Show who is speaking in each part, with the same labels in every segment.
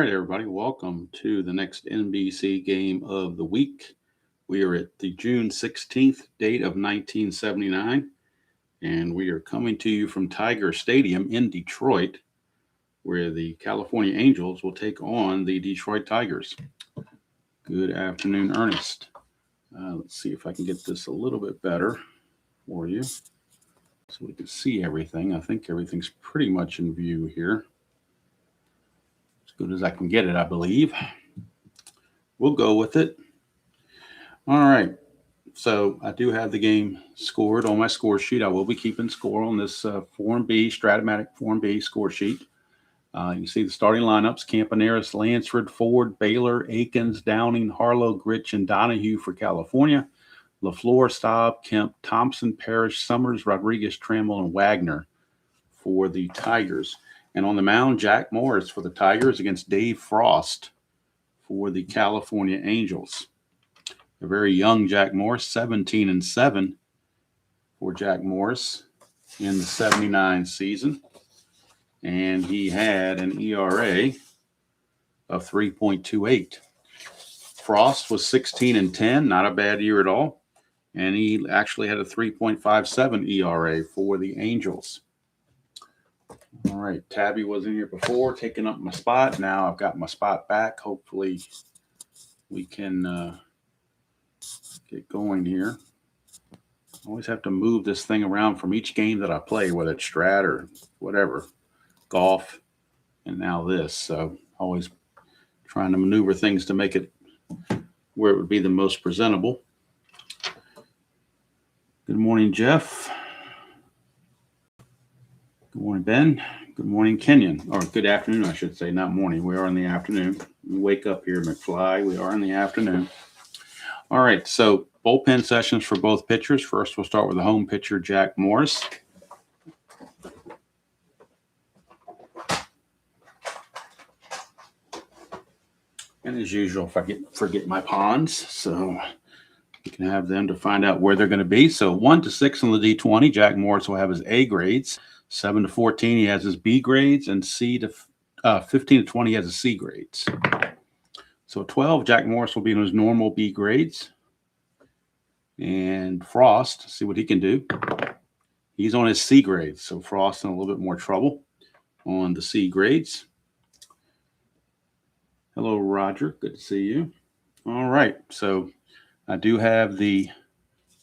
Speaker 1: right, everybody, welcome to the next NBC game of the week. We are at the June 16th date of 1979, and we are coming to you from Tiger Stadium in Detroit, where the California Angels will take on the Detroit Tigers. Good afternoon, Ernest. Let's see if I can get this a little bit better for you so we can see everything. I think everything's pretty much in view here. As good as I can get it, I believe. We'll go with it. All right. So I do have the game scored on my score sheet. I will be keeping score on this Form B, Strat-O-Matic Form B score sheet. You can see the starting lineups: Campaneris, Lansford, Ford, Baylor, Akins, Downing, Harlow, Gritch, and Donahue for California. LaFleur, Staub, Kemp, Thompson, Parrish, Summers, Rodriguez, Trammell, and Wagner for the Tigers. And on the mound, Jack Morris for the Tigers against Dave Frost for the California Angels. A very young Jack Morris, 17-7 for Jack Morris in the 79 season. And he had an ERA of 3.28. Frost was 16-10, not a bad year at all. And he actually had a 3.57 ERA for the Angels. All right, Tabby was in here before, taking up my spot. Now I've got my spot back. Hopefully we can get going here. I always have to move this thing around from each game that I play, whether it's Strat or whatever, golf, and now this. So always trying to maneuver things to make it where it would be the most presentable. Good morning, Jeff. Good morning, Ben. Good morning, Kenyon. Or good afternoon, I should say, not morning. We are in the afternoon. We wake up here, McFly. We are in the afternoon. All right, so bullpen sessions for both pitchers. First, we'll start with the home pitcher, Jack Morris. And as usual, if I forget my pawns, so you can have them to find out where they're going to be. So 1 to 6 on the D20, Jack Morris will have his A grades. 7 to 14, he has his B grades, and 15 to 20, he has his C grades. So 12, Jack Morris will be in his normal B grades. And Frost, see what he can do. He's on his C grades, so Frost in a little bit more trouble on the C grades. Hello, Roger. Good to see you. All right, so I do have the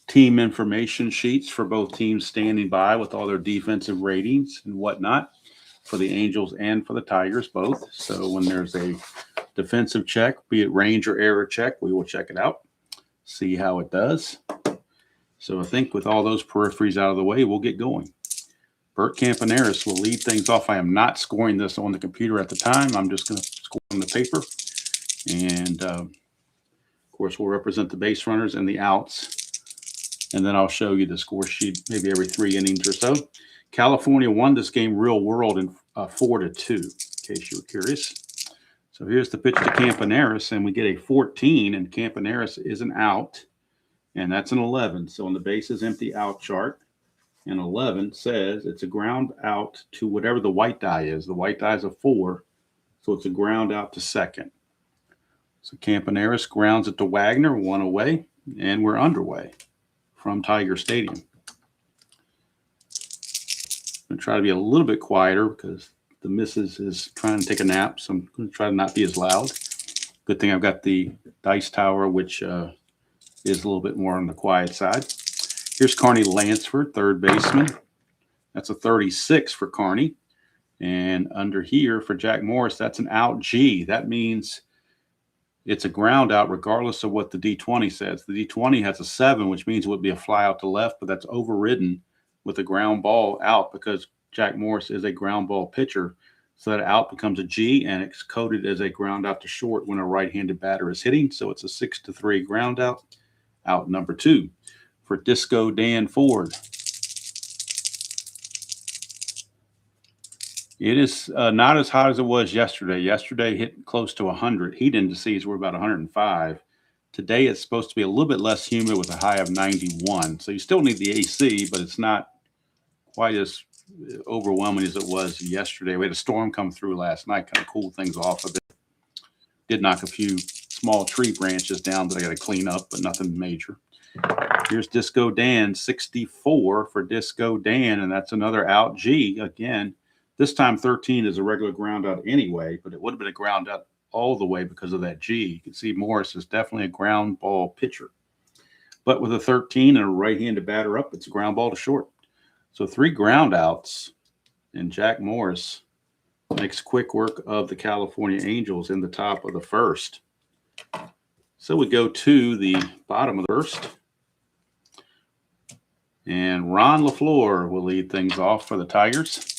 Speaker 1: team information sheets for both teams standing by with all their defensive ratings and whatnot for the Angels and for the Tigers both. So when there's a defensive check, be it range or error check, we will check it out, see how it does. So I think with all those peripheries out of the way, we'll get going. Bert Campaneris will lead things off. I am not scoring this on the computer at the time. I'm just going to score on the paper. And, of course, we'll represent the base runners and the outs. And then I'll show you the score sheet maybe every 3 innings or so. California won this game real world in 4-2, in case you were curious. So here's the pitch to Campaneris, and we get a 14, and Campaneris is an out, and that's an 11. So on the bases empty out chart, and 11 says it's a ground out to whatever the white die is. The white die is a 4, so it's a ground out to second. So Campaneris grounds it to Wagner, 1 away, and we're underway from Tiger Stadium. I'm going to try to be a little bit quieter because the missus is trying to take a nap, so I'm going to try to not be as loud. Good thing I've got the dice tower, which is a little bit more on the quiet side. Here's Carney Lansford, third baseman. That's a 36 for Carney. And under here for Jack Morris, that's an out G. That means it's a ground out regardless of what the D20 says. The D20 has a 7, which means it would be a fly out to left, but that's overridden with a ground ball out because Jack Morris is a ground ball pitcher. So that out becomes a G, and it's coded as a ground out to short when a right-handed batter is hitting. So it's a 6-3 ground out. Out number 2 for Disco Dan Ford. It is not as hot as it was yesterday. Yesterday hit close to 100. Heat indices were about 105. Today it's supposed to be a little bit less humid with a high of 91. So you still need the AC, but it's not quite as overwhelming as it was yesterday. We had a storm come through last night, kind of cooled things off a bit. Did knock a few small tree branches down that I got to clean up, but nothing major. Here's Disco Dan, 64 for Disco Dan, and that's another out. G again. This time 13 is a regular ground out anyway, but it would have been a ground out all the way because of that G. You can see Morris is definitely a ground ball pitcher. But with a 13 and a right-handed batter up, it's a ground ball to short. So 3 ground outs, and Jack Morris makes quick work of the California Angels in the top of the first. So we go to the bottom of the first. And Ron LaFleur will lead things off for the Tigers.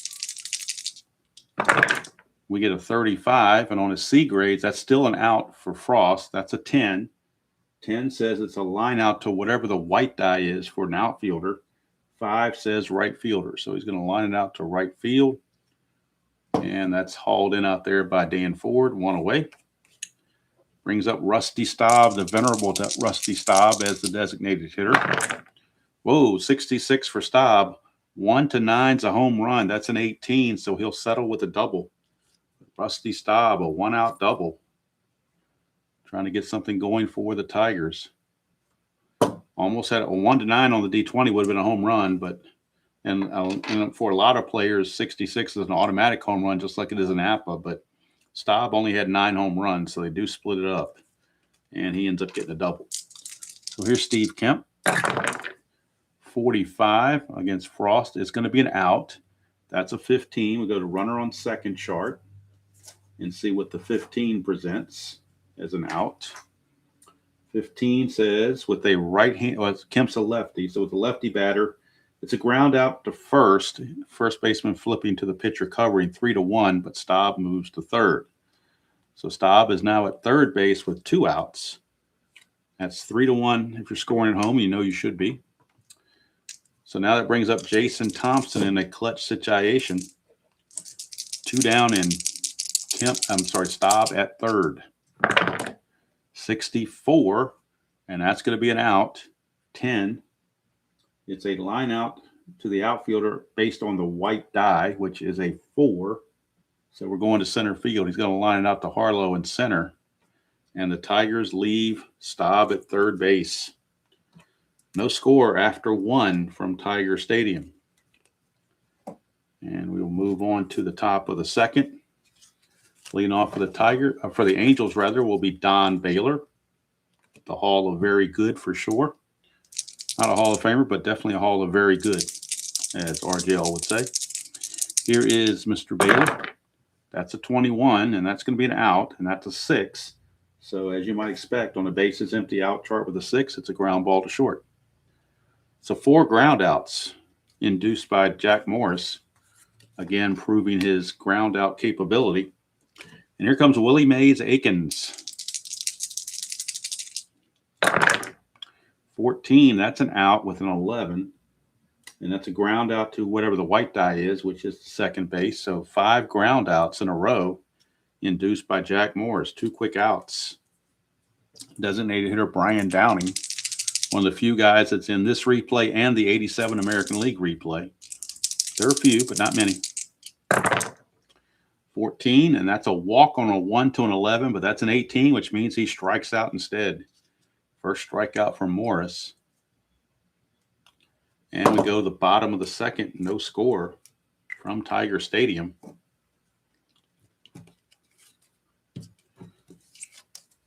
Speaker 1: We get a 35, and on his C grades, that's still an out for Frost. That's a 10. 10 says it's a line out to whatever the white die is for an outfielder. 5 says right fielder. So he's going to line it out to right field. And that's hauled in out there by Dan Ford, 1 away. Brings up Rusty Staub, the venerable Rusty Staub, as the designated hitter. Whoa, 66 for Staub. 1 to 9's a home run. That's an 18, so he'll settle with a double. Rusty Staub, a 1-out double. Trying to get something going for the Tigers. Almost had a 1 to 9 on the D20 would have been a home run, but and for a lot of players, 66 is an automatic home run, just like it is in APA. But Staub only had 9 home runs, so they do split it up, and he ends up getting a double. So here's Steve Kemp. 45 against Frost. It's going to be an out. That's a 15. We go to runner on second chart and see what the 15 presents as an out. 15 says with a right hand, well, Kemp's a lefty, so with a lefty batter, it's a ground out to first. First baseman flipping to the pitcher covering 3-1, but Staub moves to third. So Staub is now at third base with 2 outs. That's 3-1. If you're scoring at home, you know you should be. So now that brings up Jason Thompson in a clutch situation. 2 down and Staub at third. 64, and that's going to be an out. 10. It's a line out to the outfielder based on the white die, which is a 4. So we're going to center field. He's going to line it out to Harlow in center. And the Tigers leave Staub at third base. No score after 1 from Tiger Stadium. And we will move on to the top of the second. Leading off for the Angels will be Don Baylor. The Hall of Very Good for sure. Not a Hall of Famer, but definitely a Hall of Very Good, as RJL would say. Here is Mr. Baylor. That's a 21, and that's going to be an out, and that's a 6. So as you might expect, on a bases empty out chart with a 6, it's a ground ball to short. So 4 ground outs induced by Jack Morris, again proving his ground out capability. And here comes Willie Mays Aikens. 14, that's an out with an 11. And that's a ground out to whatever the white die is, which is second base. So 5 ground outs in a row induced by Jack Morris. 2 quick outs. Designated hitter Brian Downing, one of the few guys that's in this replay and the 87 American League replay. There are a few, but not many. 14, and that's a walk on a 1 to an 11, but that's an 18, which means he strikes out instead. First strikeout from Morris. And we go to the bottom of the second, no score from Tiger Stadium.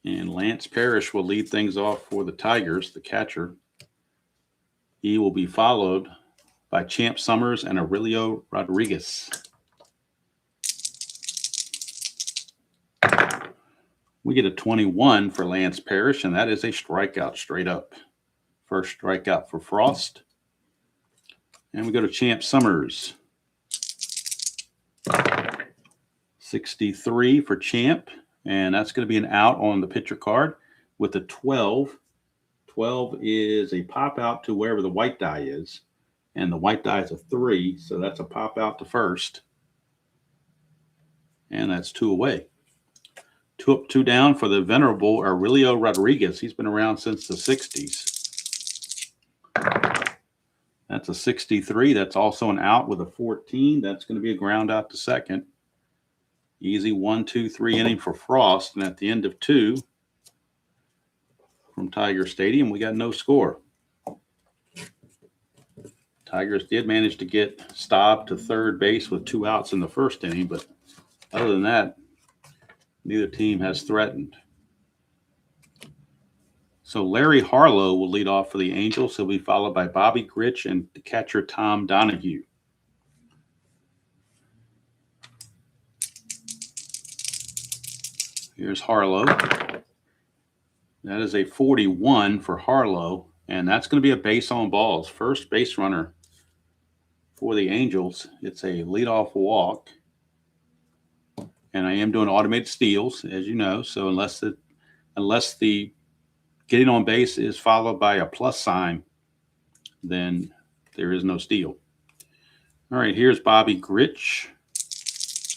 Speaker 1: And Lance Parrish will lead things off for the Tigers, the catcher. He will be followed by Champ Summers and Aurelio Rodriguez. We get a 21 for Lance Parrish, and that is a strikeout straight up. First strikeout for Frost. And we go to Champ Summers. 63 for Champ, and that's going to be an out on the pitcher card with a 12. 12 is a pop out to wherever the white die is, and the white die is a 3, so that's a pop out to first. And that's 2 away. 2 up, 2 down for the venerable Aurelio Rodriguez. He's been around since the 60s. That's a 63. That's also an out with a 14. That's going to be a ground out to second. Easy 1, 2, 3 inning for Frost. And at the end of 2 from Tiger Stadium, we got no score. Tigers did manage to get Staub to third base with 2 outs in the first inning, but other than that, neither team has threatened. So Larry Harlow will lead off for the Angels. He'll be followed by Bobby Grich and the catcher Tom Donahue. Here's Harlow. That is a 41 for Harlow, and that's going to be a base on balls. First base runner for the Angels. It's a leadoff walk. And I am doing automated steals, as you know. So unless the getting on base is followed by a plus sign, then there is no steal. All right, here's Bobby Grich.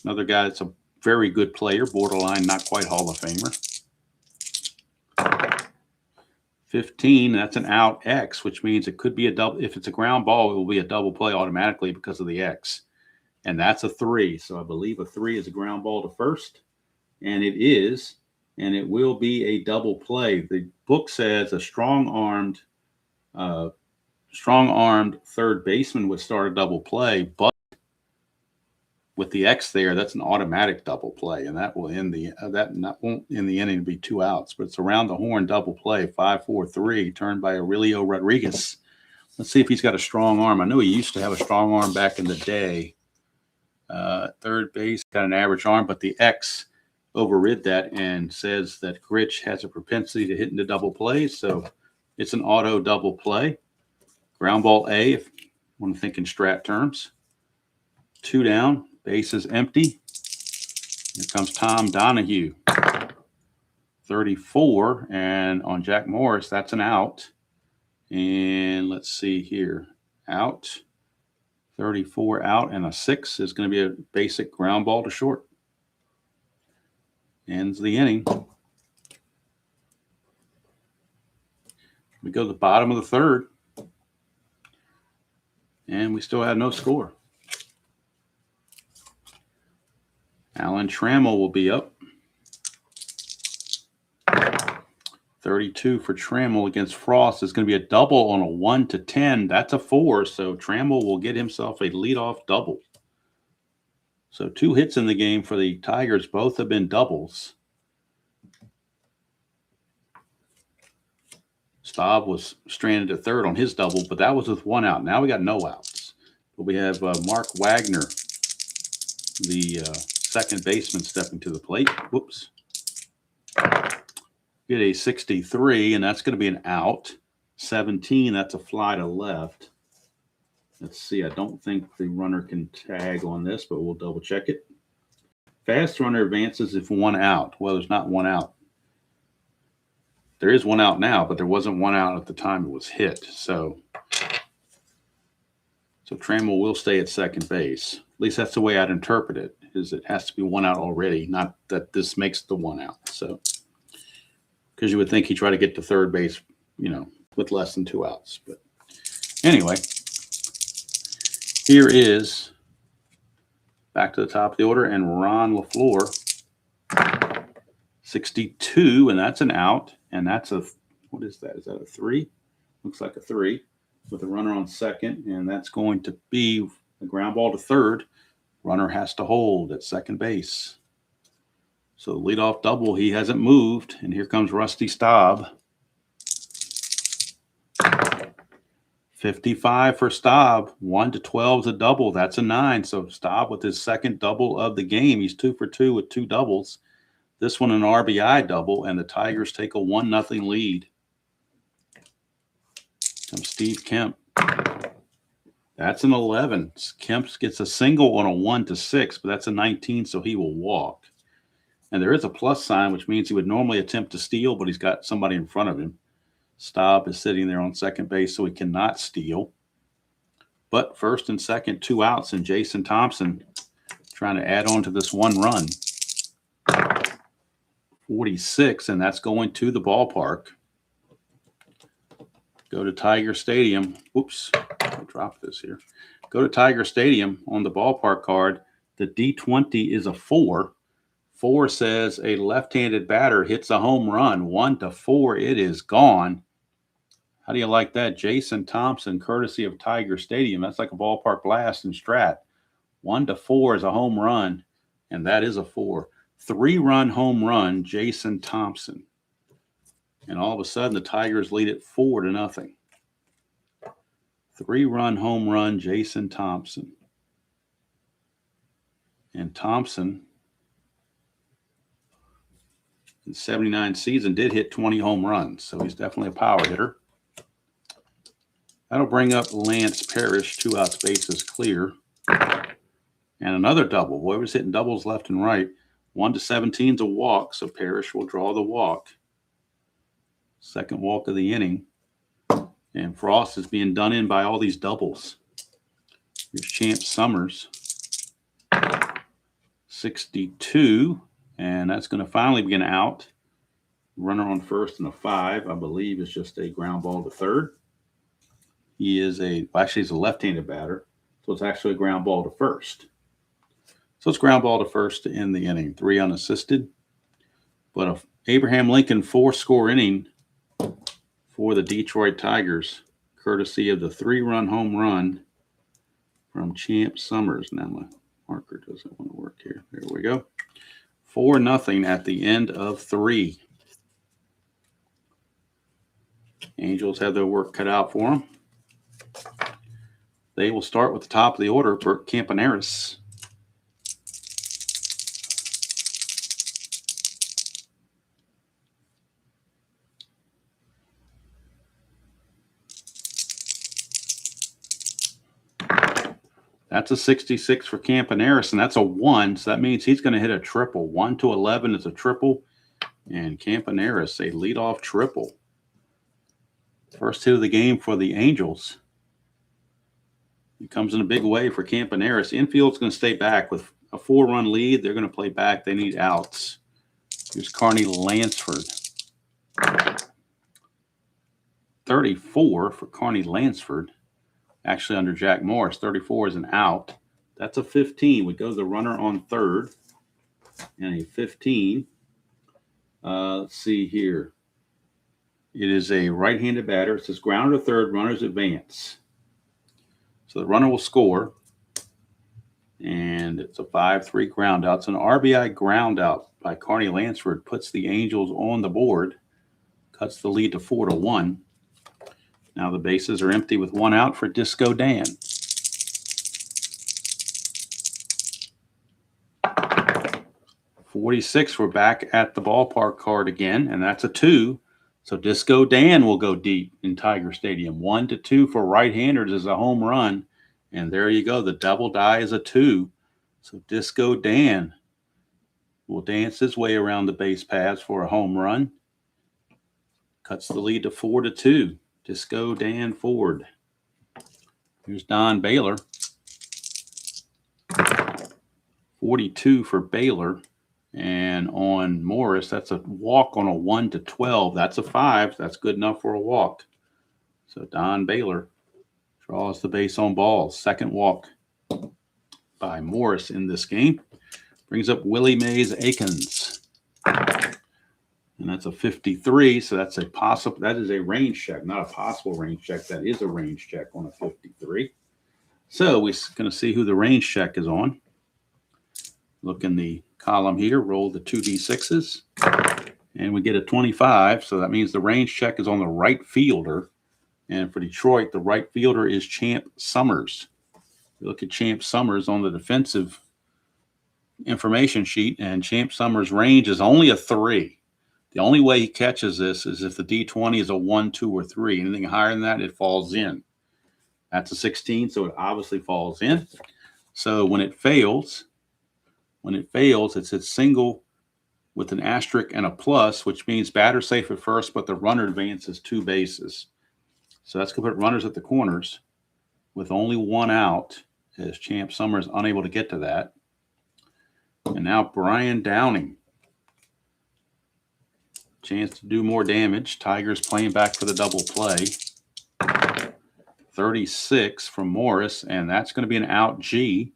Speaker 1: Another guy that's a very good player, borderline, not quite Hall of Famer. 15, that's an out X, which means it could be a double. If it's a ground ball, it will be a double play automatically because of the X. And that's a 3. So I believe a 3 is a ground ball to first. And it is. And it will be a double play. The book says a strong-armed third baseman would start a double play, but with the X there, that's an automatic double play, and that will end the won't end the inning to be 2 outs. But it's around the horn double play, 5-4-3, turned by Aurelio Rodriguez. Let's see if he's got a strong arm. I know he used to have a strong arm back in the day. Third base got an average arm, but the X overrid that and says that Grich has a propensity to hit into double plays. So it's an auto double play. Ground ball A, if you want to think in strat terms. 2 down, base is empty. Here comes Tom Donahue. 34, and on Jack Morris, that's an out. And let's see here. Out. 34 out, and a 6 is going to be a basic ground ball to short. Ends the inning. We go to the bottom of the third, and we still have no score. Alan Trammell will be up. 32 for Trammell against Frost is going to be a double on a 1-10. That's a 4, so Trammell will get himself a leadoff double. So 2 hits in the game for the Tigers. Both have been doubles. Staub was stranded at third on his double, but that was with 1 out. Now we got no outs. But we have Mark Wagner, the second baseman, stepping to the plate. Whoops. Get a 63, and that's going to be an out. 17, that's a fly to left. Let's see. I don't think the runner can tag on this, but we'll double check it. Fast runner advances if 1 out. Well, there's not 1 out. There is 1 out now, but there wasn't 1 out at the time it was hit. So Trammell will stay at second base. At least that's the way I'd interpret it, is it has to be 1 out already, not that this makes the 1 out. So, because you would think he tried to get to third base, with less than 2 outs. But anyway, here is back to the top of the order, and Ron LaFleur, 62, and that's an out. And that's what is that? Is that a 3? Looks like a 3 with a runner on second, and that's going to be a ground ball to third. Runner has to hold at second base. So leadoff double, he hasn't moved, and here comes Rusty Staub. 55 for Staub. 1-12 is a double. That's a 9. So Staub with his second double of the game. He's 2 for 2 with 2 doubles. This one an RBI double, and the Tigers take a 1-0 lead. Comes Steve Kemp. That's an 11. Kemp gets a single on a 1-6, but that's a 19, so he will walk. And there is a plus sign, which means he would normally attempt to steal, but he's got somebody in front of him. Staub is sitting there on second base, so he cannot steal. But first and second, 2 outs, and Jason Thompson trying to add on to this 1 run. 46, and that's going to the ballpark. Go to Tiger Stadium. Whoops, I'll drop this here. Go to Tiger Stadium on the ballpark card. The D20 is a 4. 4 says a left-handed batter hits a home run. 1-4, it is gone. How do you like that? Jason Thompson, courtesy of Tiger Stadium. That's like a ballpark blast in Strat. 1-4 is a home run, and that is a 4. 3-run home run, Jason Thompson. And all of a sudden, the Tigers lead it 4-0. 3-run home run, Jason Thompson. And Thompson, in 79 season, did hit 20 home runs, so he's definitely a power hitter. That'll bring up Lance Parrish, 2 outs, bases clear. And another double. Boy, was hitting doubles left and right. 1-17 is a walk, so Parrish will draw the walk. Second walk of the inning. And Frost is being done in by all these doubles. Here's Champ Summers. 62, and that's going to finally be an out. Runner on first and a 5, I believe, is just a ground ball to third. He is he's a left-handed batter, so it's actually a ground ball to first. So it's ground ball to first to end the inning, 3 unassisted. But a Abraham Lincoln 4-score inning for the Detroit Tigers, courtesy of the 3-run home run from Champ Summers. Now my marker doesn't want to work here. There we go. 4-0 at the end of 3. Angels have their work cut out for them. They will start with the top of the order, Bert Campaneris. That's a 66 for Campaneris, and that's a 1, so that means he's going to hit a triple. 1-11 is a triple, and Campaneris, a leadoff triple. First hit of the game for the Angels. He comes in a big way for Campaneris. Infield's going to stay back with a 4-run lead. They're going to play back. They need outs. Here's Carney Lansford. 34 for Carney Lansford. Actually, under Jack Morris, 34 is an out. That's a 15. We go to the runner on third. And a 15. Let's see here. It is a right-handed batter. It says grounder to third, runners advance. So the runner will score. And it's a 5-3 ground out. It's an RBI ground out by Carney Lansford. Puts the Angels on the board. Cuts the lead to 4-1. Now the bases are empty with 1 out for Disco Dan. .46, we're back at the ballpark card again, and that's a 2. So Disco Dan will go deep in Tiger Stadium. 1-2 for right-handers is a home run. And there you go. The double die is a 2. So Disco Dan will dance his way around the base paths for a home run. Cuts the lead to 4-2. Disco Dan Ford. Here's Don Baylor. 42 for Baylor. And on Morris, that's a walk on a 1-12. That's a 5. That's good enough for a walk. So Don Baylor draws the base on balls. Second walk by Morris in this game. Brings up Willie Mays Akins. And that's a 53, so that's a possible. That is a range check, not a possible range check. That is a range check on a 53. So we're going to see who the range check is on. Look in the column here, roll the 2d6s, and we get a 25. So that means the range check is on the right fielder. And for Detroit, the right fielder is Champ Summers. You look at Champ Summers on the defensive information sheet, and Champ Summers' range is only a 3. The only way he catches this is if the D20 is a 1, 2, or 3. Anything higher than that, it falls in. That's a 16, so it obviously falls in. So when it fails, it's a single with an asterisk and a plus, which means batter safe at first, but the runner advances 2 bases. So that's going to put runners at the corners with only 1 out, as Champ Summers unable to get to that. And now Brian Downing. Chance to do more damage. Tigers playing back for the double play. 36 from Morris, and that's going to be an out G.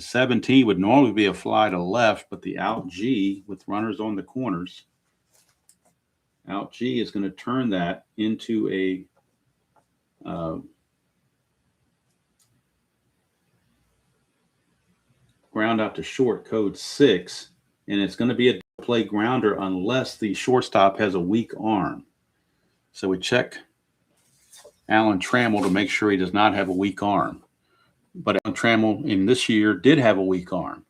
Speaker 1: The 17 would normally be a fly to left, but the out G with runners on the corners, out G is going to turn that into a ground out to short, code 6, and it's going to be a play grounder unless the shortstop has a weak arm. So we check Alan Trammell to make sure he does not have a weak arm. But Alan Trammell in this year did have a weak arm.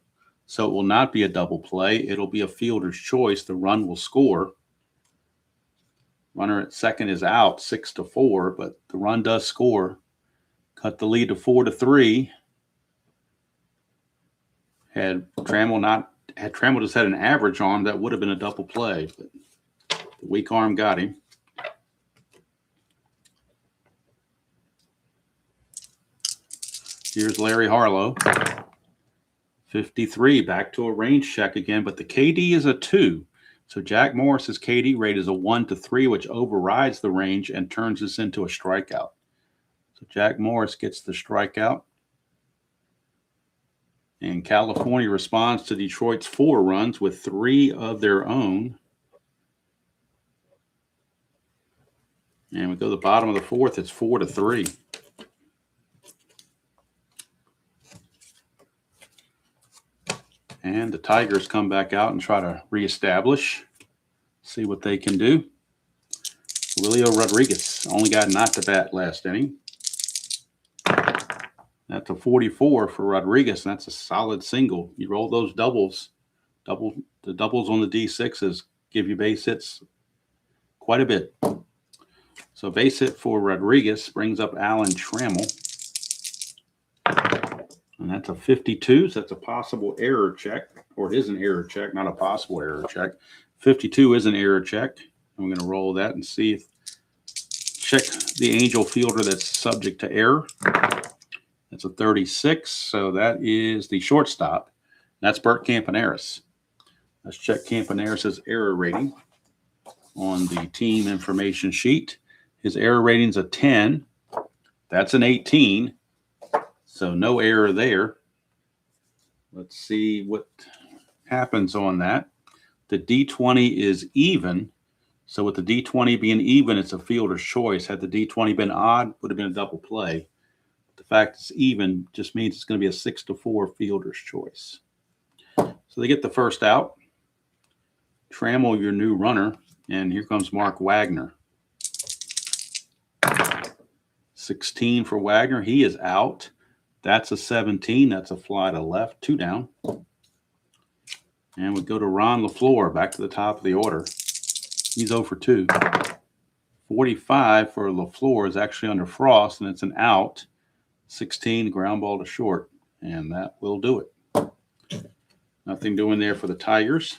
Speaker 1: So it will not be a double play. It'll be a fielder's choice. The run will score. Runner at second is out 6-4, but the run does score. Cut the lead to 4-3. Had Trammell just had an average arm, that would have been a double play, but the weak arm got him. Here's Larry Harlow. 53, back to a range check again, but the KD is a 2. So Jack Morris's KD rate is a 1-3, which overrides the range and turns this into a strikeout. So Jack Morris gets the strikeout. And California responds to Detroit's 4 runs with 3 of their own. And we go to the bottom of the 4th, it's 4-3. And the Tigers come back out and try to reestablish, see what they can do. Julio Rodriguez only got knocked at bat last inning. That's a 44 for Rodriguez, and that's a solid single. You roll those doubles. The doubles on the D6s give you base hits quite a bit. So base hit for Rodriguez brings up Alan Trammell. And that's a 52, so that's a possible error check. Or it is an error check, not a possible error check. 52 is an error check. I'm going to roll that and see if check the Angel fielder that's subject to error. That's a 36, so that is the shortstop. That's Bert Campaneris. Let's check Campaneris' error rating on the team information sheet. His error rating's a 10. That's an 18, so no error there. Let's see what happens on that. The D20 is even, so with the D20 being even, it's a fielder's choice. Had the D20 been odd, would have been a double play. The fact it's even just means it's going to be a 6-4 fielder's choice. So they get the first out. Trammell, your new runner, and here comes Mark Wagner. 16 for Wagner. He is out. That's a 17. That's a fly to left. 2 down. And we go to Ron LaFleur, back to the top of the order. He's 0 for 2. 45 for LaFleur is actually under Frost, and it's an out. 16, ground ball to short, and that will do it. Nothing doing there for the Tigers.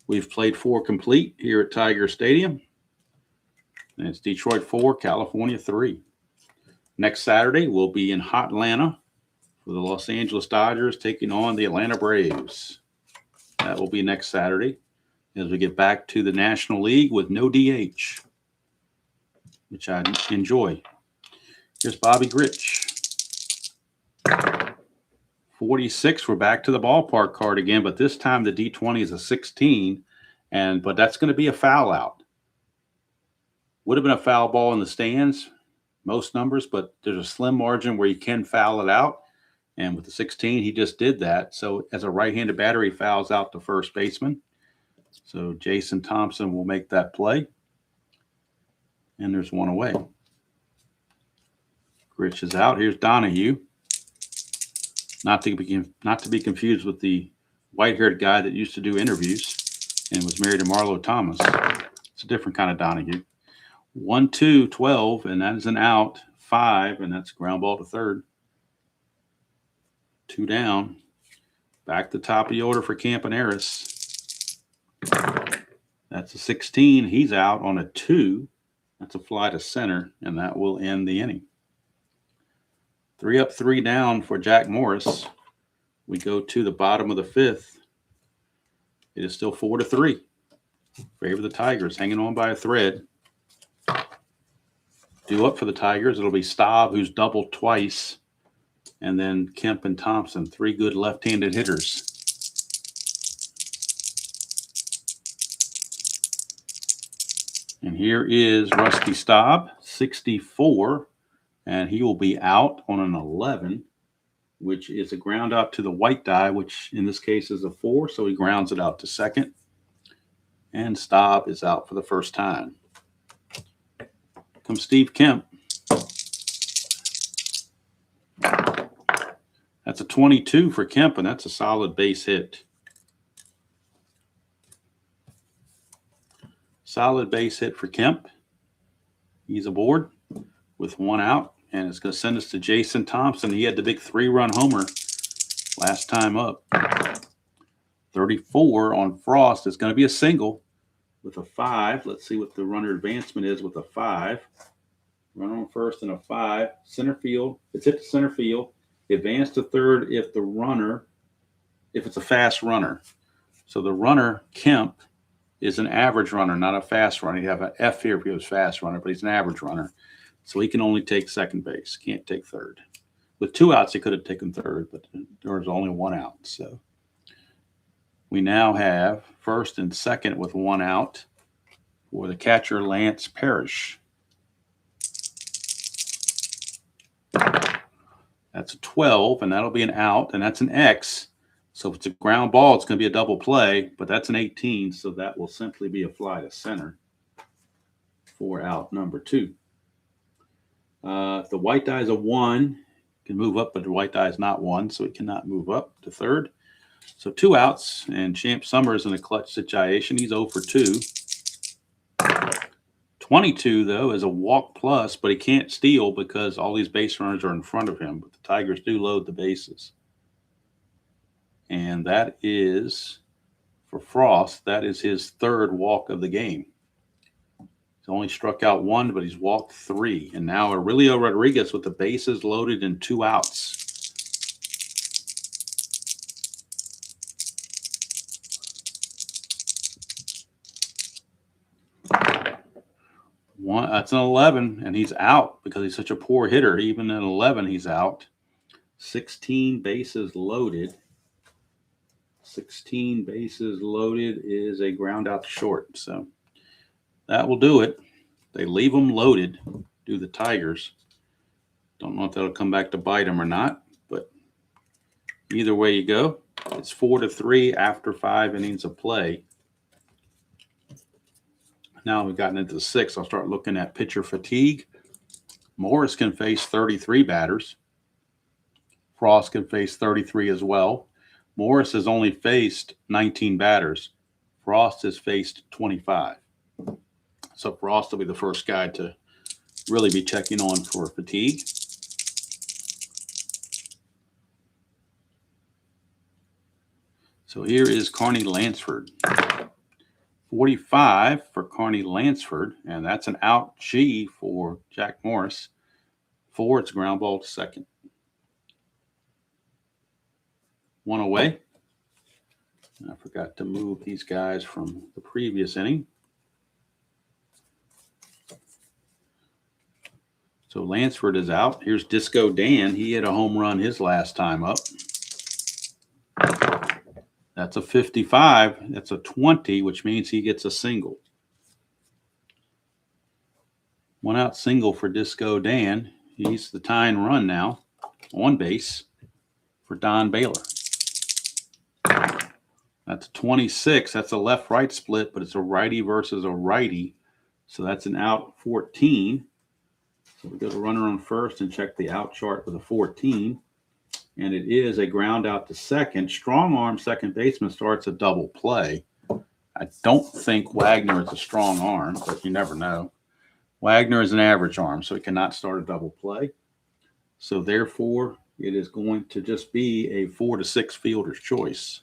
Speaker 1: We've played 4 complete here at Tiger Stadium. And it's Detroit 4, California 3. Next Saturday, we'll be in hot Atlanta for the Los Angeles Dodgers taking on the Atlanta Braves. That will be next Saturday as we get back to the National League with no DH, which I enjoy. Here's Bobby Grich. 46, we're back to the ballpark card again, but this time the D20 is a 16, but that's going to be a foul out. Would have been a foul ball in the stands, most numbers, but there's a slim margin where you can foul it out. And with the 16, he just did that. So as a right-handed batter, he fouls out the first baseman. So Jason Thompson will make that play. And there's 1 away. Grich is out. Here's Donahue. Not to be confused with the white-haired guy that used to do interviews and was married to Marlo Thomas. It's a different kind of Donahue. 1-2, 12, and that is an out. 5, and that's ground ball to third. 2 down. Back to the top of the order for Campaneris. That's a 16. He's out on a 2. That's a fly to center, and that will end the inning. 3 up, 3 down for Jack Morris. We go to the bottom of the 5th. It is still 4-3. Favor the Tigers, hanging on by a thread. Due up for the Tigers, it'll be Staub, who's doubled twice. And then Kemp and Thompson, 3 good left-handed hitters. And here is Rusty Staub, 64, and he will be out on an 11, which is a ground out to the white die, which in this case is a 4, so he grounds it out to second. And Staub is out for the first time. Comes Steve Kemp. That's a 22 for Kemp, and that's a solid base hit. Solid base hit for Kemp. He's aboard with 1 out, and it's going to send us to Jason Thompson. He had the big 3-run homer last time up. 34 on Frost is going to be a single with a 5. Let's see what the runner advancement is with a 5. Runner on first and a 5. Center field. It's hit to center field. Advance to third if it's a fast runner. So the runner, Kemp, is an average runner, not a fast runner. You have an F here if he was fast runner, but he's an average runner. So he can only take second base, can't take third. With 2 outs, he could have taken third, but there was only 1 out. So we now have first and second with 1 out for the catcher, Lance Parrish. That's a 12, and that'll be an out, and that's an X. So if it's a ground ball, it's going to be a double play, but that's an 18, so that will simply be a fly to center for out number 2. If the white die is a 1, can move up, but the white die is not 1, so it cannot move up to third. So 2 outs, and Champ Summers in a clutch situation. He's 0 for 2. 22, though, is a walk plus, but he can't steal because all these base runners are in front of him. But the Tigers do load the bases. And that is, for Frost, that is his 3rd walk of the game. He's only struck out 1, but he's walked 3. And now Aurelio Rodriguez with the bases loaded and 2 outs. That's an 11, and he's out because he's such a poor hitter. Even at 11, he's out. 16 bases loaded. 16 bases loaded is a ground out to short. So that will do it. They leave them loaded, do the Tigers. Don't know if that'll come back to bite them or not, but either way you go, it's 4-3 after 5 innings of play. Now we've gotten into the 6th. I'll start looking at pitcher fatigue. Morris can face 33 batters. Frost can face 33 as well. Morris has only faced 19 batters. Frost has faced 25. So Frost will be the first guy to really be checking on for fatigue. So here is Carney Lansford. 45 for Carney Lansford, and that's an out G for Jack Morris. 4, it's ground ball to second. 1 away. I forgot to move these guys from the previous inning. So Lansford is out. Here's Disco Dan. He hit a home run his last time up. That's a 55. That's a 20, which means he gets a single. 1 out single for Disco Dan. He's the tying run now on base for Don Baylor. That's a 26. That's a left-right split, but it's a righty versus a righty. So that's an out 14. So we go to runner on first and check the out chart with a 14. And it is a ground out to second. Strong arm second baseman starts a double play. I don't think Wagner is a strong arm, but you never know. Wagner is an average arm, so he cannot start a double play. So therefore, it is going to just be a 4-6 fielder's choice.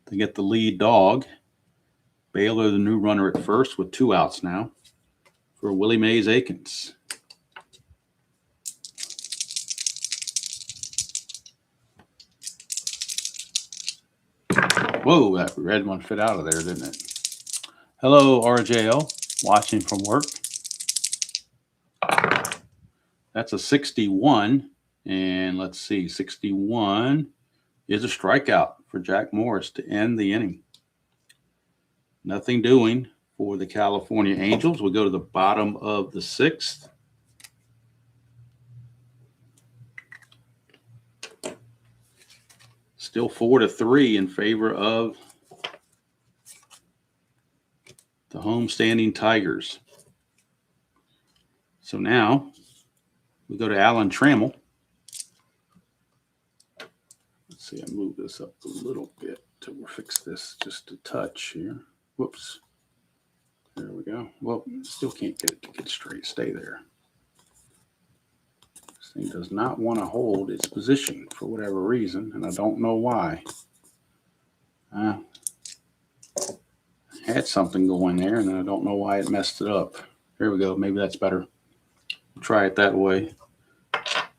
Speaker 1: To get the lead dog, Baylor, the new runner at first with 2 outs now for Willie Mays Aikens. Whoa, that red one fit out of there, didn't it? Hello, RJL, watching from work. That's a 61. And let's see, 61 is a strikeout for Jack Morris to end the inning. Nothing doing for the California Angels. We go to the bottom of the 6th. Still 4-3 in favor of the homestanding Tigers. So now we go to Alan Trammell. Let's see, I move this up a little bit to fix this just a touch here. Whoops. There we go. Well, still can't get it to get straight. Stay there. This thing does not want to hold its position for whatever reason, and I don't know why. Had something going there, and I don't know why it messed it up. There we go. Maybe that's better. We'll try it that way.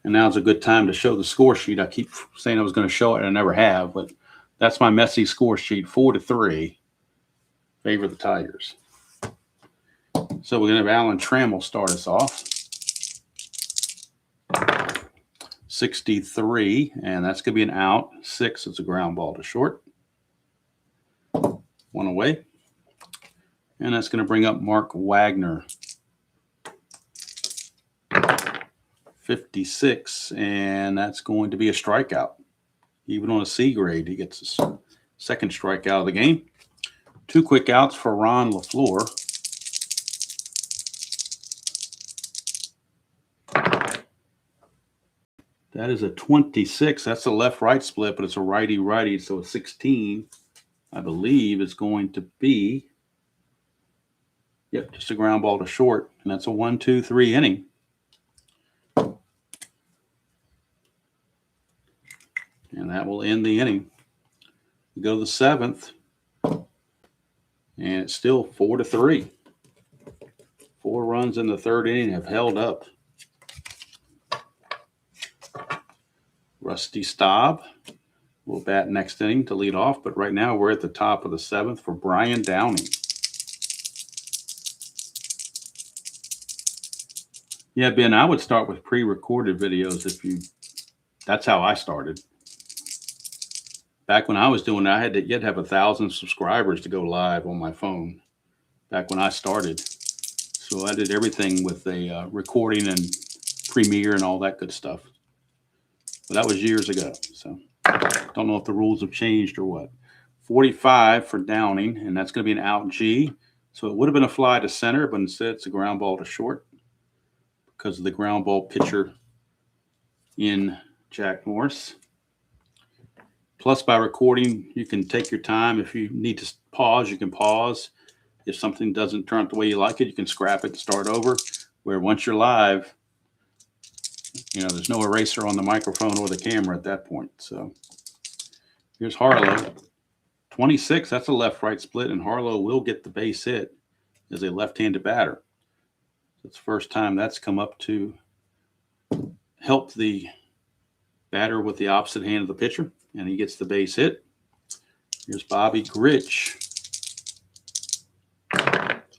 Speaker 1: And now's a good time to show the score sheet. I keep saying I was going to show it, and I never have, but that's my messy score sheet, 4-3, favor the Tigers. So we're going to have Alan Trammell start us off. 63, and that's going to be an out. 6 is a ground ball to short. 1 away. And that's going to bring up Mark Wagner. 56, and that's going to be a strikeout. Even on a C grade, he gets his second strikeout of the game. 2 quick outs for Ron LaFleur. That is a 26. That's a left-right split, but it's a righty-righty, so a 16, I believe, is going to be, yep, just a ground ball to short, and that's a 1-2-3 inning. And that will end the inning. We go to the 7th, and it's still 4-3. 4 runs in the 3rd inning have held up. Rusty Staub will bat next inning to lead off, but right now we're at the top of the 7th for Brian Downing. Yeah, Ben, I would start with pre-recorded videos that's how I started. Back when I was doing it, you had to have 1,000 subscribers to go live on my phone back when I started. So I did everything with a recording and Premiere and all that good stuff. But that was years ago. So don't know if the rules have changed or what. 45 for Downing, and that's going to be an out G. So it would have been a fly to center, but instead it's a ground ball to short because of the ground ball pitcher in Jack Morris. Plus, by recording, you can take your time. If you need to pause, you can pause. If something doesn't turn out the way you like it, you can scrap it and start over. Where once you're live, there's no eraser on the microphone or the camera at that point. So here's Harlow. 26, that's a left-right split, and Harlow will get the base hit as a left-handed batter. It's the first time that's come up to help the batter with the opposite hand of the pitcher, and he gets the base hit. Here's Bobby Grich.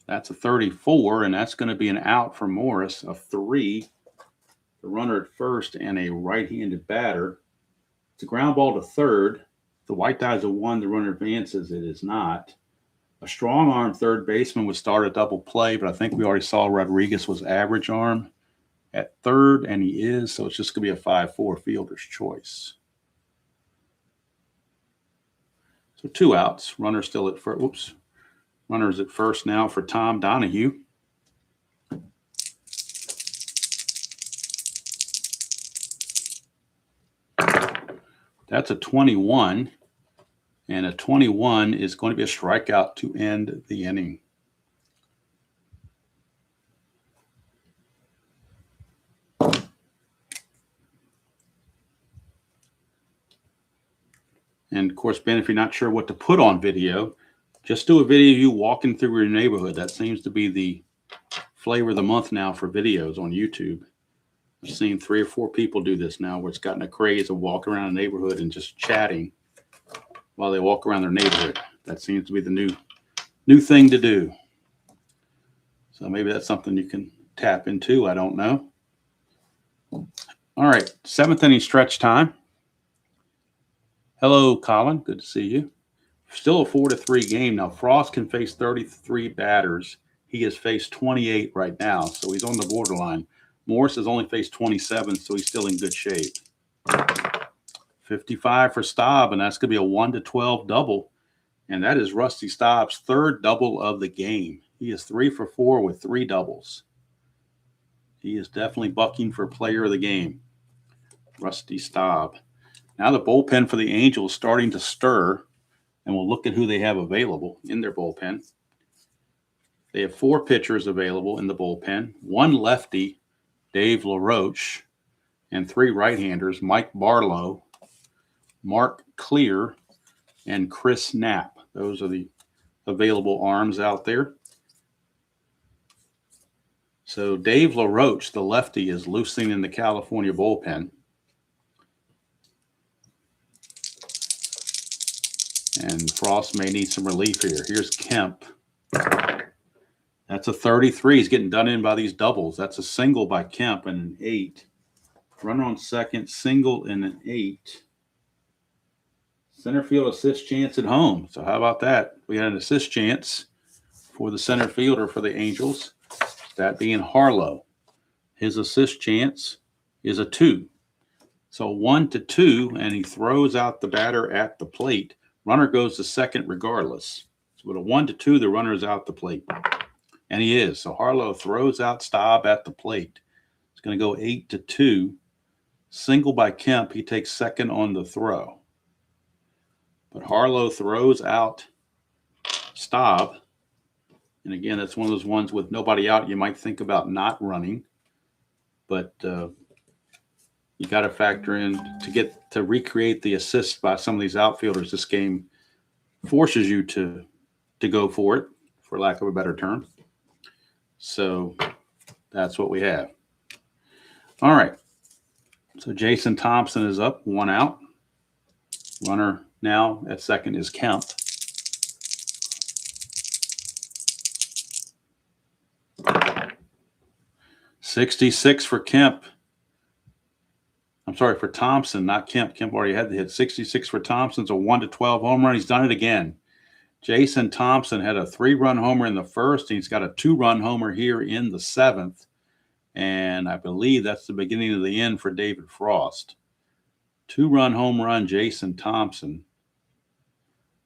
Speaker 1: That's a 34, and that's going to be an out for Morris, a 3. The runner at first and a right-handed batter. It's a ground ball to 3rd. The white die is a 1. The runner advances. It is not. A strong arm 3rd baseman would start a double play, but I think we already saw Rodriguez was average arm at 3rd, and he is, so it's just going to be a 5-4 fielder's choice. So 2 outs. Runner still at first. Whoops. Runner's at first now for Tom Donahue. That's a 21, and a 21 is going to be a strikeout to end the inning. And, of course, Ben, if you're not sure what to put on video, just do a video of you walking through your neighborhood. That seems to be the flavor of the month now for videos on YouTube. I've seen 3 or 4 people do this now where it's gotten a craze of walking around a neighborhood and just chatting while they walk around their neighborhood. That seems to be the new thing to do. So maybe that's something you can tap into. I don't know. All right, 7th inning stretch time. Hello, Colin. Good to see you. Still a 4-3 game. Now, Frost can face 33 batters. He has faced 28 right now, so he's on the borderline. Morris has only faced 27, so he's still in good shape. 55 for Staub, and that's going to be a 1-12 double. And that is Rusty Staub's third double of the game. He is 3 for 4 with 3 doubles. He is definitely bucking for player of the game. Rusty Staub. Now the bullpen for the Angels starting to stir, and we'll look at who they have available in their bullpen. They have 4 pitchers available in the bullpen, 1 lefty, Dave LaRoche, and 3 right-handers, Mike Barlow, Mark Clear, and Chris Knapp. Those are the available arms out there. So Dave LaRoche, the lefty, is loosening in the California bullpen. And Frost may need some relief here. Here's Kemp. That's a 33. He's getting done in by these doubles. That's a single by Kemp and an 8. Runner on second, single and an 8. Center field assist chance at home. So how about that? We had an assist chance for the center fielder for the Angels. That being Harlow. His assist chance is a 2. So 1-2, and he throws out the batter at the plate. Runner goes to second regardless. So with a 1-2, the runner is out the plate. And he is. So Harlow throws out Staub at the plate. It's going to go 8-2. Single by Kemp. He takes second on the throw. But Harlow throws out Staub. And again, that's one of those ones with nobody out. You might think about not running. But you got to factor in to recreate the assist by some of these outfielders. This game forces you to go for it, for lack of a better term. So that's what we have. All right. So Jason Thompson is up, 1 out. Runner now at second is Kemp. $66 for Kemp. I'm sorry, for Thompson, not Kemp. Kemp already had the hit. 66 for Thompson. It's a 1-12 home run. He's done it again. Jason Thompson had a 3-run homer in the first. He's got a 2-run homer here in the 7th. And I believe that's the beginning of the end for David Frost. 2-run home run, Jason Thompson.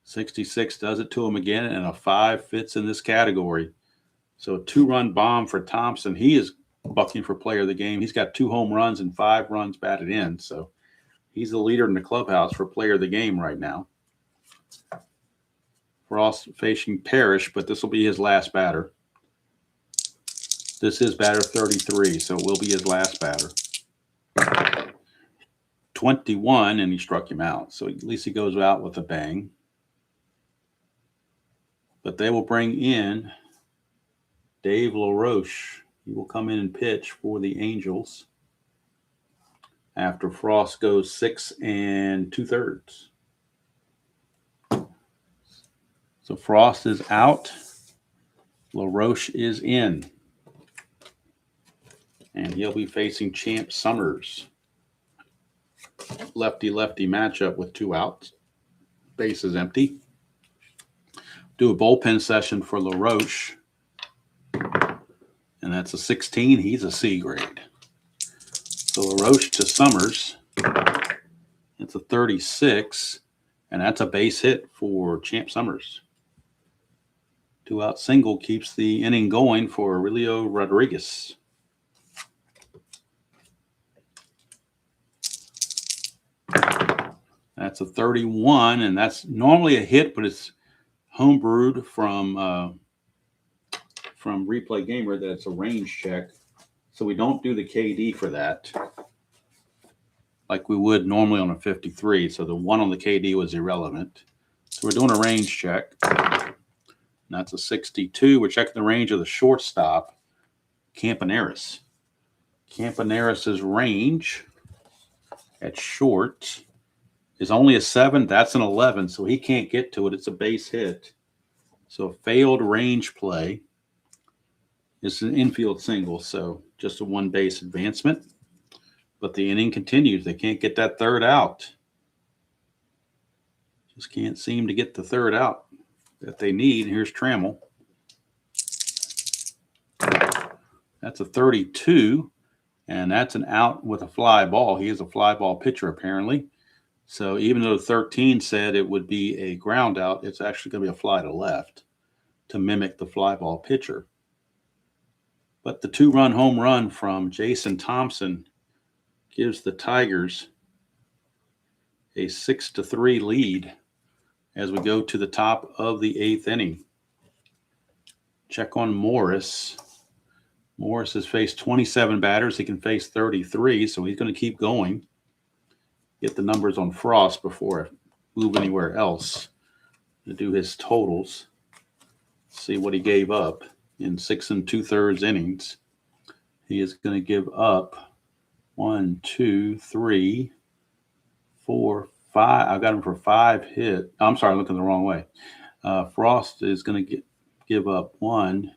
Speaker 1: 66 does it to him again, and a 5 fits in this category. So a 2-run bomb for Thompson. He is bucking for player of the game. He's got 2 home runs and 5 runs batted in. So he's the leader in the clubhouse for player of the game right now. Frost facing Parrish, but this will be his last batter. This is batter 33, so it will be his last batter. 21, and he struck him out. So at least he goes out with a bang. But they will bring in Dave LaRoche. He will come in and pitch for the Angels after Frost goes 6 2/3. So Frost is out. LaRoche is in. And he'll be facing Champ Summers. Lefty-lefty matchup with 2 outs. Base is empty. Do a bullpen session for LaRoche. And that's a 16. He's a C grade. So LaRoche to Summers. It's a 36. And that's a base hit for Champ Summers. 2-out single keeps the inning going for Aurelio Rodriguez. That's a 31, and that's normally a hit, but it's homebrewed from Replay Gamer that it's a range check. So we don't do the KD for that like we would normally on a 53. So the 1 on the KD was irrelevant. So we're doing a range check. And that's a 62. We're checking the range of the shortstop, Campaneris. Campaneris' range at short is only a 7. That's an 11, so he can't get to it. It's a base hit. So a failed range play. It's an infield single, so just a 1 base advancement. But the inning continues. They can't get that third out. Just can't seem to get the third out that they need. Here's Trammell. That's a 32, and that's an out with a fly ball. He is a fly ball pitcher, apparently. So even though 13 said it would be a ground out, it's actually going to be a fly to left to mimic the fly ball pitcher. But the 2-run home run from Jason Thompson gives the Tigers a 6-3 lead as we go to the top of the 8th inning. Check on Morris. Morris has faced 27 batters. He can face 33, so he's going to keep going. Get the numbers on Frost before I move anywhere else to do his totals. See what he gave up in 6 2/3 innings. He is going to give up 1, 2, 3, 4, 5. I got him for 5 hits. I'm sorry, I'm looking the wrong way. Frost is going to give up 1,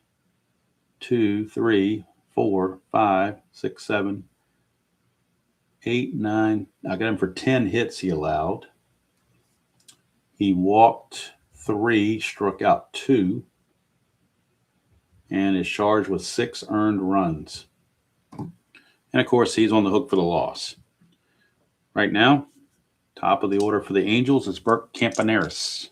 Speaker 1: 2, 3, 4, 5, 6, 7, 8, 9. I got him for 10 hits he allowed. He walked 3, struck out 2, and is charged with 6 earned runs. And of course, he's on the hook for the loss. Right now, top of the order for the Angels is Bert Campaneris.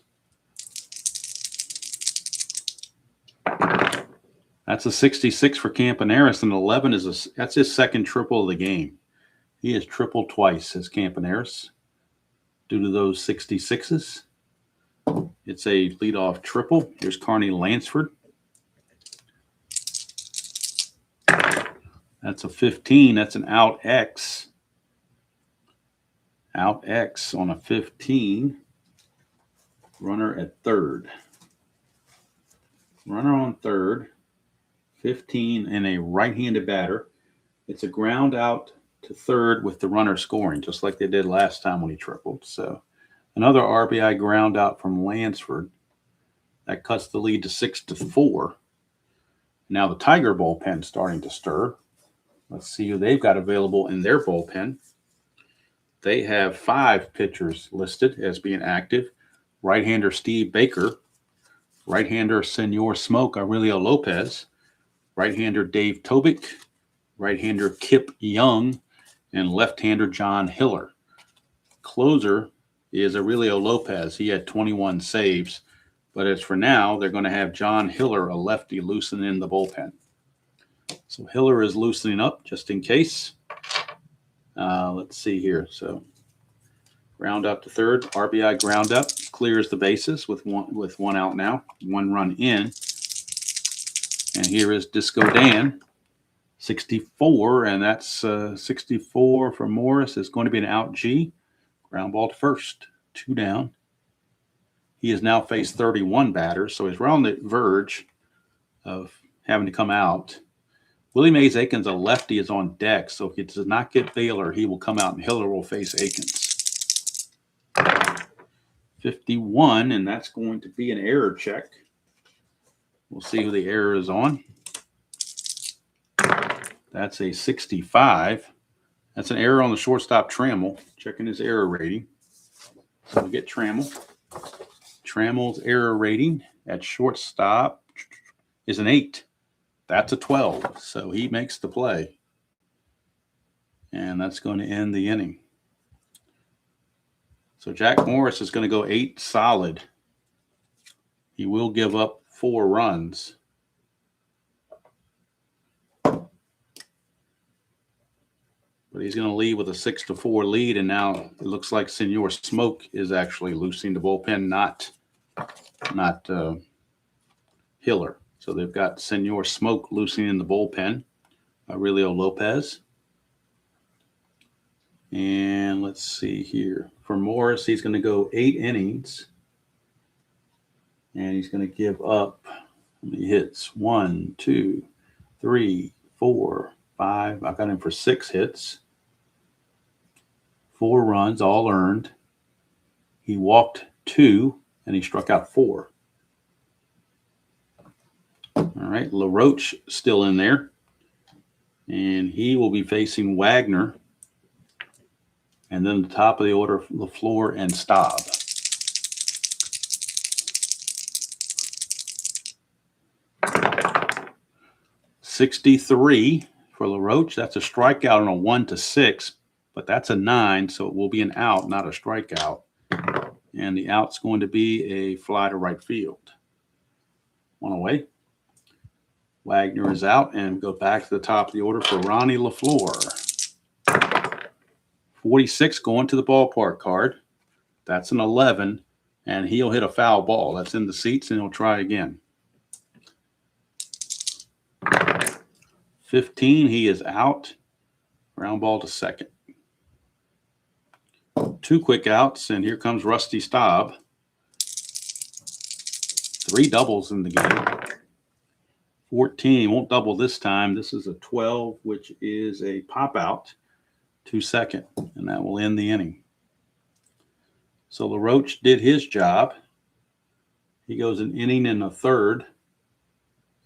Speaker 1: That's a 66 for Campaneris, and 11 that's his second triple of the game. He has tripled twice as Campaneris due to those 66s. It's a leadoff triple. Here's Carney Lansford. That's a 15. That's an out X. Out X on a 15. Runner at third. Runner on third. 15 and a right-handed batter. It's a ground out to third with the runner scoring, just like they did last time when he tripled. So another RBI ground out from Lansford. That cuts the lead to 6-4. Now the Tiger bullpen starting to stir. Let's see who they've got available in their bullpen. They have 5 pitchers listed as being active. Right-hander Steve Baker. Right-hander Senor Smoke Aurelio Lopez. Right-hander Dave Tobick. Right-hander Kip Young. And left-hander John Hiller. Closer is Aurelio Lopez. He had 21 saves. But as for now, they're going to have John Hiller, a lefty, loosen in the bullpen. So Hiller is loosening up just in case. Let's see here. So ground up to third, RBI ground up, clears the bases with one out now, 1 run in. And here is Disco Dan, 64, and that's 64 for Morris. Is going to be an out G. Ground ball to first, 2 down. He has now faced 31 batters, so he's right on the verge of having to come out. Willie Mays Aikens, a lefty, is on deck, so if he does not get Baylor, he will come out and Hiller will face Aikens. 51, and that's going to be an error check. We'll see who the error is on. That's a 65. That's an error on the shortstop Trammell, checking his error rating. So we get Trammell. Trammell's error rating at shortstop is an 8. That's a 12, so he makes the play. And that's going to end the inning. So Jack Morris is going to go 8 solid. He will give up 4 runs. But he's going to lead with a 6-4 lead, and now it looks like Senor Smoke is actually loosening the bullpen, not Hiller. So they've got Senor Smoke loosening in the bullpen, Aurelio Lopez. And let's see here. For Morris, he's going to go 8 innings. And he's going to give up how many hits? 1, 2, 3, 4, 5. I got him for 6 hits. 4 runs, all earned. He walked 2, and he struck out 4. All right, LaRoche still in there. And he will be facing Wagner. And then the top of the order, LaFleur and Staub. $63 for LaRoche. That's a strikeout on a 1-6, but that's a 9, so it will be an out, not a strikeout. And the out's going to be a fly to right field. One away. Wagner is out, and go back to the top of the order for Ronnie LaFleur. 46 going to the ballpark card. That's an 11, and he'll hit a foul ball. That's in the seats, and he'll try again. 15, he is out. Ground ball to second. 2 quick outs, and here comes Rusty Staub. 3 doubles in the game. 14, he won't double this time. This is a 12, which is a pop out to second, and that will end the inning. So LaRoche did his job. He goes an inning and a third,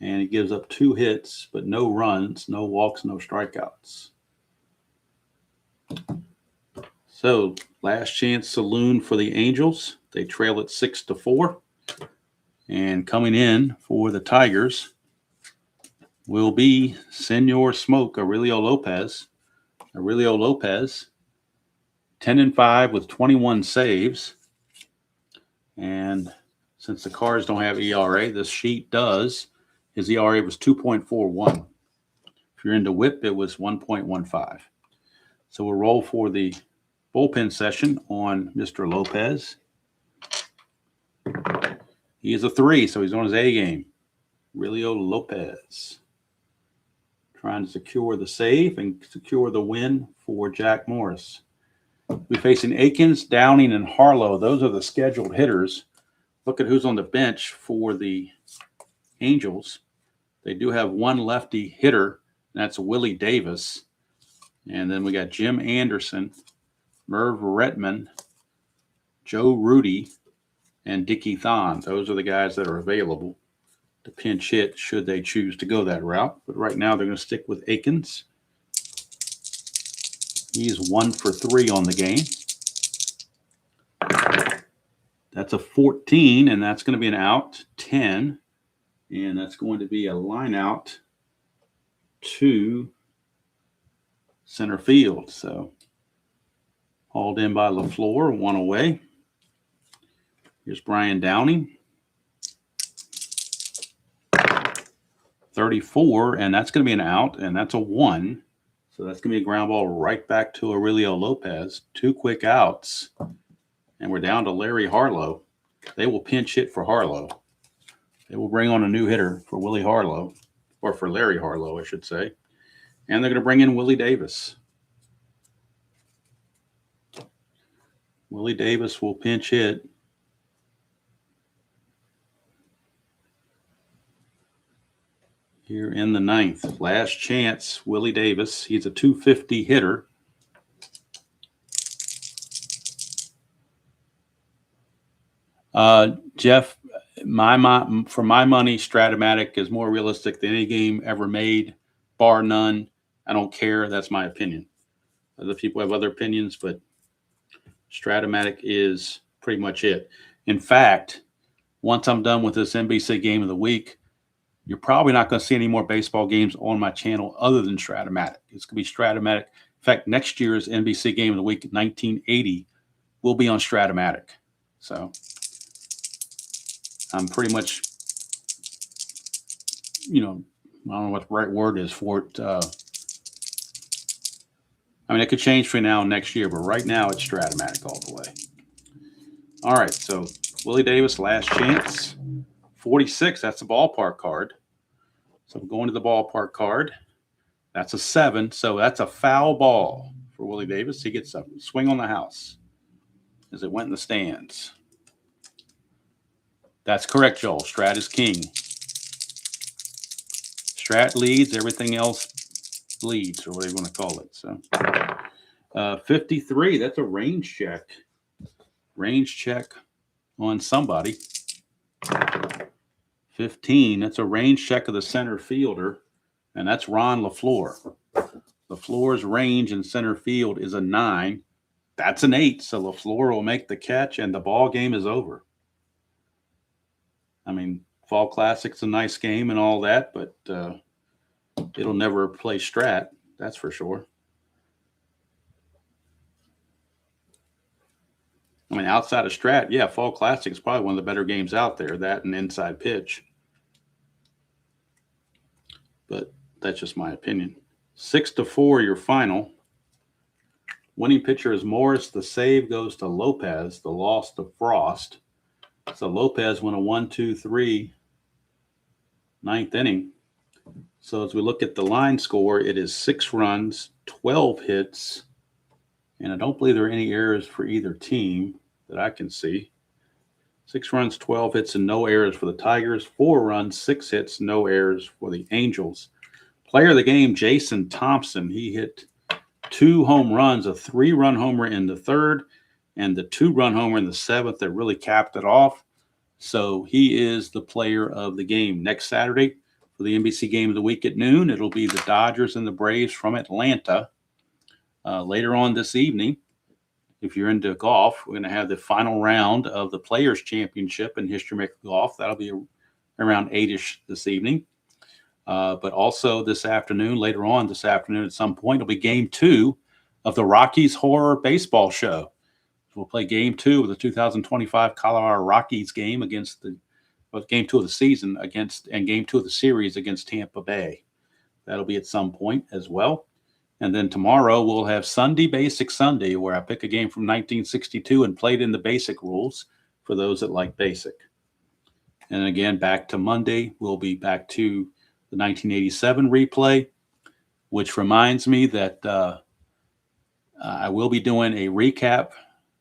Speaker 1: and he gives up 2 hits, but no runs, no walks, no strikeouts. So last chance saloon for the Angels. They trail it 6-4. And coming in for the Tigers will be Senor Smoke, Aurelio Lopez. Aurelio Lopez, 10-5 with 21 saves. And since the cards don't have ERA, this sheet does. His ERA was 2.41. If you're into whip, it was 1.15. So we'll roll for the bullpen session on Mr. Lopez. He is a 3, so he's on his A game. Aurelio Lopez trying to secure the save and secure the win for Jack Morris. We're facing Akins, Downing, and Harlow. Those are the scheduled hitters. Look at who's on the bench for the Angels. They do have one lefty hitter, and that's Willie Davis. And then we got Jim Anderson, Merv Retman, Joe Rudy, and Dickie Thon. Those are the guys that are available to pinch hit should they choose to go that route. But right now they're going to stick with Akins. He's 1 for 3 on the game. That's a 14, and that's going to be an out. 10, and that's going to be a line out to center field. So hauled in by LaFleur, 1 away. Here's Brian Downing. 34, and that's going to be an out, and that's a 1. So that's going to be a ground ball right back to Aurelio Lopez. 2 quick outs, and we're down to Larry Harlow. They will pinch hit for Harlow. They will bring on a new hitter for Willie Harlow, or for Larry Harlow, I should say. And they're going to bring in Willie Davis. Willie Davis will pinch hit. Here in the 9th. Last chance, Willie Davis. He's a 250 hitter. Jeff, for my money, Strat-O-Matic is more realistic than any game ever made, bar none. I don't care. That's my opinion. Other people have other opinions, but Strat-O-Matic is pretty much it. In fact, once I'm done with this NBC Game of the Week, you're probably not going to see any more baseball games on my channel other than Strat-O-Matic. It's going to be Strat-O-Matic. In fact, next year's NBC Game of the Week, 1980, will be on Strat-O-Matic. So I'm pretty much, I don't know what the right word is for it. It could change for now and next year, but right now it's Strat-O-Matic all the way. All right, so Willie Davis, last chance. 46, that's the ballpark card. So we're going to the ballpark card. That's a 7, so that's a foul ball for Willie Davis. He gets a swing on the house as it went in the stands. That's correct, Joel. Strat is king. Strat leads, everything else leads, or whatever you want to call it. So 53, that's a range check. Range check on somebody. 15, that's a range check of the center fielder, and that's Ron LaFleur. LaFleur's range in center field is a 9. That's an 8. So LaFleur will make the catch, and the ball game is over. I mean, Fall Classic's a nice game and all that, but it'll never replace Strat. That's for sure. I mean, outside of Strat, yeah, Fall Classic is probably one of the better games out there, that and Inside Pitch. But that's just my opinion. 6-4, your final. Winning pitcher is Morris. The save goes to Lopez. The loss to Frost. So Lopez went a 1-2-3 ninth inning. So as we look at the line score, it is 6 runs, 12 hits, and I don't believe there are any errors for either team that I can see. 6 runs, 12 hits, and no errors for the Tigers. 4 runs, 6 hits, no errors for the Angels. Player of the game, Jason Thompson. He hit 2 home runs, a 3-run homer in the 3rd, and the 2-run homer in the 7th that really capped it off. So he is the player of the game. Next Saturday, for the NBC game of the week at noon, it'll be the Dodgers and the Braves from Atlanta. Later on this evening, if you're into golf, we're going to have the final round of the Players' Championship in History Maker Golf. That'll be around 8-ish this evening. But also this afternoon, later on this afternoon at some point, it'll be Game 2 of the Rockies Horror Baseball Show. We'll play Game 2 of the 2025 Colorado Rockies game against Game 2 of the season and Game 2 of the series against Tampa Bay. That'll be at some point as well. And then tomorrow we'll have Sunday Basic Sunday, where I pick a game from 1962 and play it in the basic rules for those that like basic. And again, back to Monday, we'll be back to the 1987 replay, which reminds me that I will be doing a recap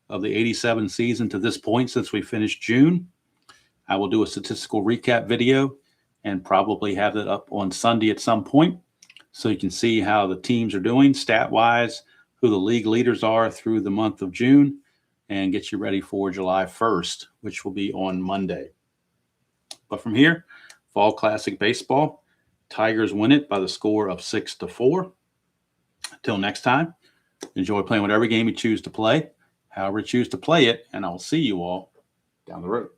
Speaker 1: of the 87 season to this point since we finished June. I will do a statistical recap video and probably have that up on Sunday at some point so you can see how the teams are doing stat-wise, who the league leaders are through the month of June, and get you ready for July 1st, which will be on Monday. But from here, Fall Classic Baseball, Tigers win it by the score of 6-4. Until next time, enjoy playing whatever game you choose to play, however you choose to play it, and I'll see you all down the road.